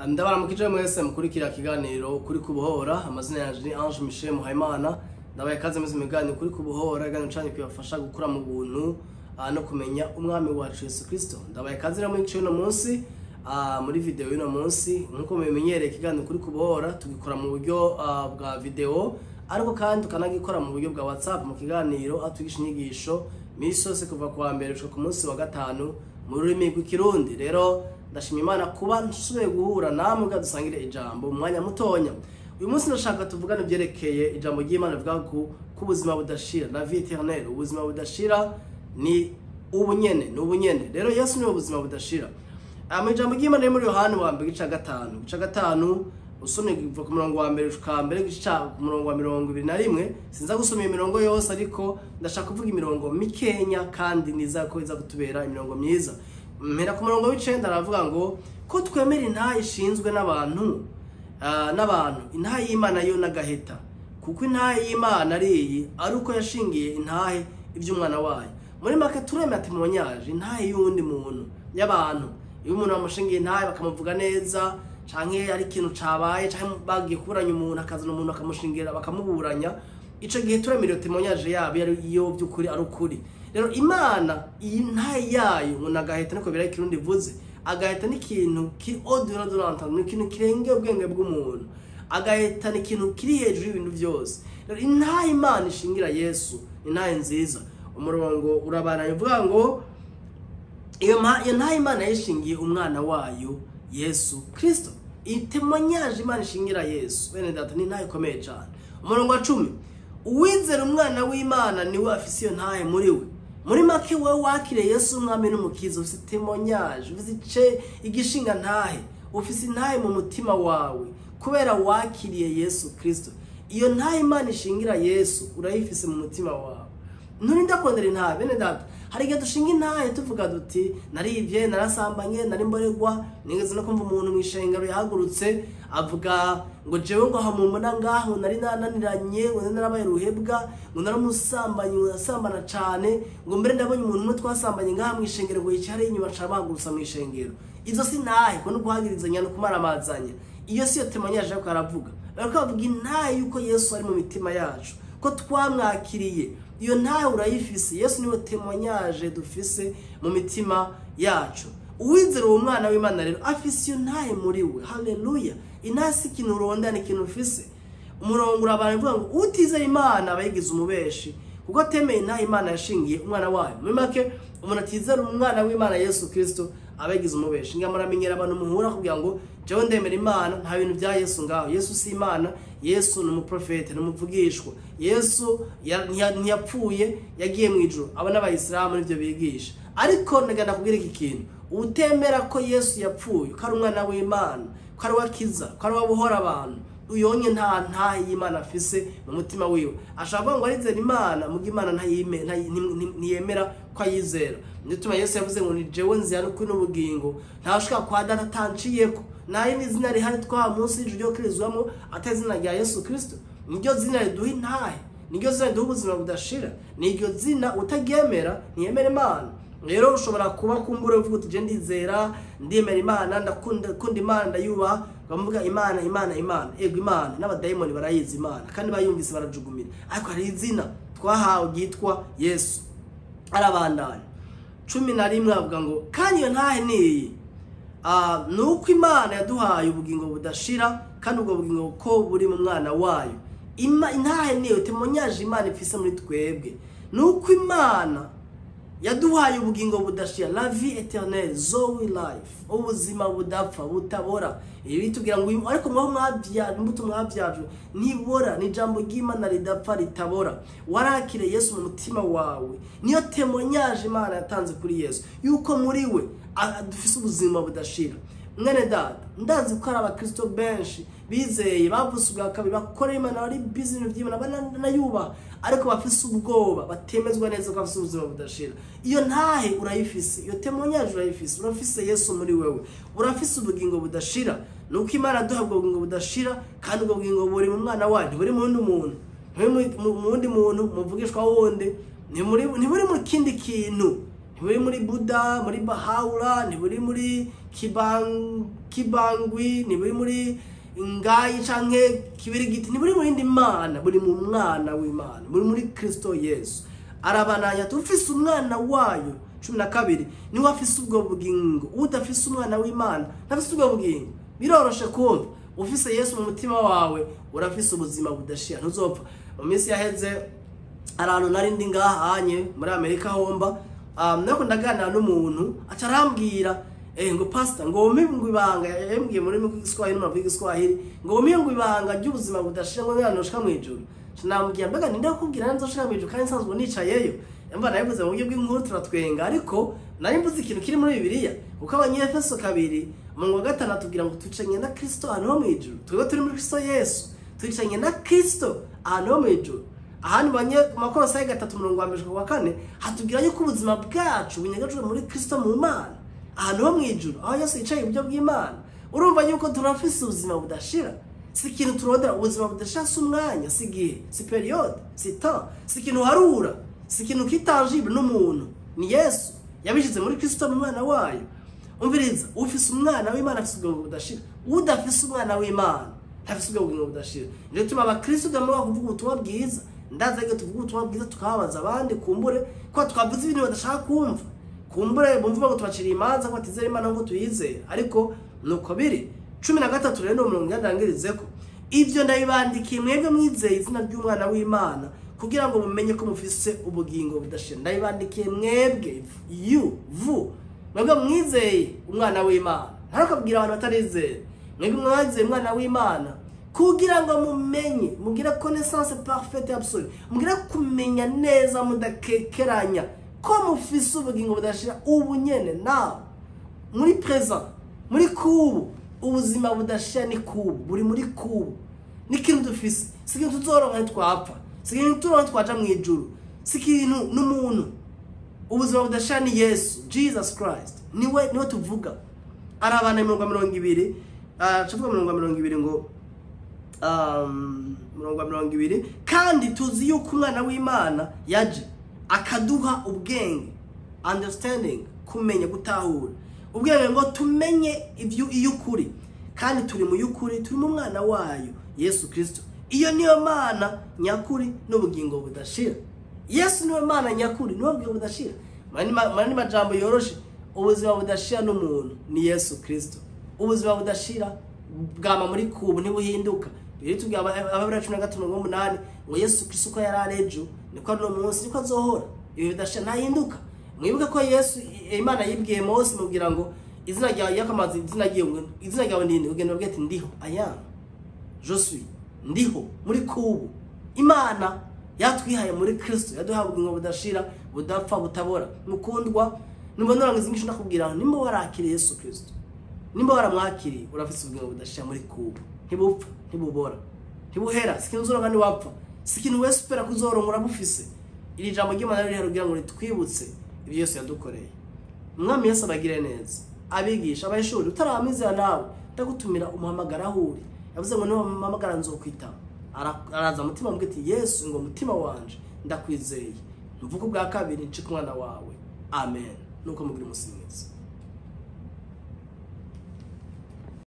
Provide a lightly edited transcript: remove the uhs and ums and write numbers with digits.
Ndabaramukije mwese mukurikira kiganiro kuri kubuhora. Amazina yanje ni Ange Michel Muhaimana. Ndabaye kaze mu miganiro kuri kubuhora, iganiro cyane kwibafasha gukura mu buntu no kumenya umwami wacu Yesu Kristo. Ndabaye kaze rero muri cyo munsi muri video y'ino munsi, nkuko mumenyereye kiganiro kuri kubuhora tugikora mu buryo bwa video, ariko kandi tukanagikora mu buryo bwa WhatsApp mu kiganiro atugisha inyigisho misose kuva kwa mbere ku munsi wa gatanu mu rurimi rw'ikirundi. Rero ndashima Imana kuba nsubiye guhura namwe gadusangire ijambo umwanya mutonya. Uyu munsi ndashaka tuvugana byerekeye ijambo ry'Imana rivuga ku ubuzima budashira, la vie éternelle. Ubuzima budashira ni ubunyene. Rero Yesu ni ubuzima budashira. Mu ijambo ry'Imana muri Yohana wa 5:5 usomye kuva ku murongo wa mbere ushika mbere gica ku murongo wa 21. Sinza gusomya imirongo yose, ariko ndashaka kuvuga imirongo mikenya kandi niza ko iza kutubera imirongo myiza. Mpera ku murongo w'icenda aravuga ngo ko twemera intahe ishinzwe n'abantu intahe y'Imana yo nagaheta, kuko intahe y'Imana ari uko yashingiye intahe ivy'umwana wayo. Muri make turemera timonyaje intahe y'undi muntu y'abantu. Iyo umuntu bamushingiye intahe bakamuvuga neza, canke ari ikintu cabaye, canke bagiye kuburanya umuntu akazana umuntu akamushingira bakamuburanya, ico gihe turemera timonyaje yabo iyo by'ukuri ari ukuri. Rero Imana intahe yayo ngo nagaheta niko biraye kirundi vuze. Agaheta ni ikintu ki odura duranta, ni ikintu kirenge ubwenge bw'umuntu. Agaheta ni ikintu kiri hejuru y'ibintu byose. Rero intahe Imana ishingira Yesu intahe nziza. Umurongo urabana uvuga ngo iyo ntahe Imana yishingiye umwana wayo Yesu Kristo. Itemonyaje Imana ishingira Yesu bene data ni intahe ikomeye cyane. Umurongo wa 10, uwizera umwana w'Imana niwe afise iyo ntahe muri we. Muri make wewe wakire Yesu umwami n'umukiza, ufise témoignage, ufise igishinga ntahe, ufise intahe mu mutima wawe kubera wakiriye Yesu Kristo. Iyo ntahe Imana ishingira Yesu urayifise mu mutima wawe. Nturinda kondera intahe bene data. Hari igihe dushinga intahe tuvuga duti narivye, narasambanye, nari mboregwa. Nigeze no kumva umuntu mwishengero yahagurutse avuga ngo jewe ngo hamumbona ngaho nari nananiranye, ngo narabaye ruhebwa, ngo naramusambanye, urasambana cyane, ngo mbere ndabonye umuntu umwe twasambanye ngaha mwishengero ngo yicare inyuma cabahagurutsa mwishengero. Izo si ntahe ko no guhagirizanya no kumaramazanya. Iyo si yo témoignage ko aravuga. Bariko bavuga intahe yuko Yesu ari mu mitima yacu, ko twamwakiriye. Iyo ntahe urayifise. Yesu niwe témoignage dufise mu mitima yacu. Uwizera uwo mwana w'Imana rero afise iyo ntahe muri we. Haleluya. Intahe si ikintu uronda, ni ikintu ufise. Umurongo urabana uvuga ngo utizera Imana abayigize umubeshi, kuko atemeye intahe Imana yashingiye umwana wayo. Muri make umuntu atizera umwana w'Imana Yesu Kristo abayigize umubeshi. Ngamuramenyera abantu muhura kugira ngo jewe ndemera Imana, nta bintu bya Yesu ngaho. Yesu si Imana, Yesu ni umuprofete, ni umuvugishwa. Yesu ntiyapfuye, yagiye mu ijuru. Aba n'abayisilamu nivyo bigisha. Ariko ndagenda kubwira iki kintu, utemera ko Yesu yapfuye, ko ari umwana w'Imana, ko ari wakiza, ko ari wabuhora abantu, uyonye nta ntahe y'Imana afise mu mutima wiwe. Ashaka ngo arizera Imana, muga Imana ntiyemera ko ayizera. Ndituma Yesu yavuze ngo ni jewe nzira n'ukuri n'ubugingo, ntashaka kwa data atanciyeko. Naye ni izina rihari twa munsi y'ijuru ryo kirizwamo atari izina rya Yesu Kristo. Niryo zina riduha intahe, niryo zina riduha ubuzima budashira, niryo zina utagemera ntiyemera Imana. Rero ushobora kuba kumbura uvuga uti je ndizera, ndemera Imana, ndakunda Imana, ndayubaha, bamuvuga Imana. Ego Imana n'abadayimoni barayizi Imana kandi bayumvise barajugumira. Ariko hari izina twahawe ryitwa Yesu. Arabandanya 11 avuga ngo kandi iyo ntahe ni nuko Imana yaduhaye ubugingo budashira, kandi ubwo bugingo ko buri mu mwana wayo. Intahe niyo témoignage Imana ifise muri twebwe. Nuko Imana yaduhaye ubugingo budashira, la vie éternelle, zoe life, ubuzima budapfa butabora. Ibi tugira ngo ariko mwaho imbuto mwavyajwe nibora, ni jambo ry'Imana ridapfa ritabora. Warakire Yesu mu mutima wawe, niyo témoignage Imana yatanze kuri Yesu yuko muri we dufise ubuzima budashira. Mwene data, ndazi ko ari Abakristo benshi bizeye bavuse ubwa kabiri, bakorera Imana, bari business by'Imana, banayubaha, ariko bafise ubwoba, batemezwa neza ko bafise ubuzima budashira. Iyo ntahe urayifise, iyo témoignage urayifise. Urafise Yesu muri wewe, urafise ubugingo budashira. Nuko Imana duhabwa ubugingo budashira, kandi ubwo bugingo buri mu mwana wayo, buri mu wundi muntu, mu wundi muntu muvugishwa wundi, ni muri mu kindi kintu. ntiburi muri Buddha, muri Bahaura, ntiburi muri Kibangwi, ntiburi muri Ngayi canke Kibirigiti, ntiburi muri indi mana, buri mu mwana w'Imana, muri Kristo Yesu. Arabananya tufise umwana wayo 12 niwe afise ubwo bugingo. Udafise umwana w'Imana ntafise ubwo bugingo. Biroroshe kumva, ufise Yesu mu mutima wawe urafise ubuzima budashira, ntuzopfa. Mu minsi yaheze arantu nari ndi ngahanye muri Amerika homba, nako ndaganira n'umuntu acarambwira ngo pastor ngo ngo ibanga yembwiye muri Giswahili no muri Giswahili ngo ngo ibanga ry'ubuzima budashira ngo yanoshika mu ijuru. Sinamubwiye mbaga ninde akubwira nzoshika mu ijuru kandi nsanzwe nicayeyo. Yamba nayivuze mu buryo bw'inkuru turatwenga, ariko nari mvuze ikintu kiri muri Bibiliya kuko Abanyefeso 2 mu 5 tugira ngo tucenye na Kristo ahantu mu ijuru. Twebwe turi muri Kristo Yesu, tucenye na Kristo ahantu mu ijuru. Ahandi banye makosa ya 3:4 hatubwira yuko ubuzima bwacu bunyegajwe muri Kristo mu Mana ahantu mu ijuru, aho Yesu yicaye ibyo bw'Imana. Urumva yuko turafise ubuzima budashira. Si ikintu turodera, ubuzima budashira si umwanya, si gihe, si periode, si temps, si ikintu harura, si ikintu kitangible n'umuntu. Ni Yesu yabishize muri Kristo mu mwana wayo. Umviriza, ufise umwana w'Imana afise ubwo budashira. Udafise umwana w'Imana ntafise ubwo budashira. Nje tuma Abakristo damwe kuvuga ubutumwa bwiza. Ndazage tuvuga ubutumwa bwiza tukabaza abandi kumbure ko twavuze ibintu badashaka kumva. Kumbure bumva ngo tubacira imanza ko atizera Imana ngo tuyizere, ariko nuko biri. 13 rero mu ngandangirizeko ivyo ndabibandikiye mwebwe mwizeye izina ry'umwana w'Imana kugira ngo mumenye ko mufise ubugingo budashira. Ndabibandikiye mwebwe mwebwe mwizeye umwana w'Imana, ntarakabwira abantu batarizeye. Mwebwe mwizeye umwana w'Imana kugira ngo mumenye, mugira connaissance parfaite absolue, mugira kumenya neza mudakekeranya ko mufise ubugingo budashira, ubunyene nawe muri present, muri kubu. Ubuzima budashira ni kubu, buri muri kubu. Ni ikintu dufise, si ikintu tuzoronka twapfa, si ikintu tuzoronka twaja mu ijuru, si ikintu n'umuntu. Ubuzima budashira ni Yesu, Jesus Christ. Niwe tuvuga. Arabana 20 chavuga 20 ngo 20 kandi tuzi yuko umwana w'Imana yaje akaduha ubwenge, understanding, kumenya, gutahura. Ubwenge ngo tumenye ivyo iyukuri, kandi turi mu yukuri, turi mu mwana wayo Yesu Kristo. Iyo niyo Mana nyakuri n'ubugingo budashira. Yesu niwe Mana nyakuri n'ubugingo budashira. Mani majambo yoroshe. Ubuzima budashira n'umuntu ni Yesu Kristo. Ubuzima budashira bwama muri kubu ntibuhinduka. Biri tubwira Abaheburayo 13:8 ngo Yesu Kristo ko yararejo niko no munsi niko azohora. Iyo budashira ntahinduka. Mwibuke ko Yesu Imana yibwiye Mose mugira ngo izina ryawe yakamaze izina ryawe ndinde ugenda ubwete ndiho aya je suis ndiho muri kubu. Imana yatwihaye muri Kristo yaduha ubugingo budashira budapfa butabora. Mukundwa nimba norangiza ngisho ndakubwira nimba warakiriye Yesu Kristo, nimba waramwakiriye urafise ubugingo budashira muri kubu. Ntibupfa, ntibubora, ntibuhera, sikintu uzoronka ni wapfa, sikintu wese upera kuzoronka urabufise. Iri jambo ry'Imana riri rugira ngo twibutse ibyo Yesu yadukoreye. Umwami Yesu abagire neza, abigisha abayishuri utaramizera nawe ndagutumira umuhamagara ahuri. Yavuze ngo niba muhamagara nzokwita. Araza mutima mbwe ati Yesu ngo mutima wanje ndakwizeye, mvuko bwa kabiri nci kumwana wawe. Amen. Nuko mugira umusinzi.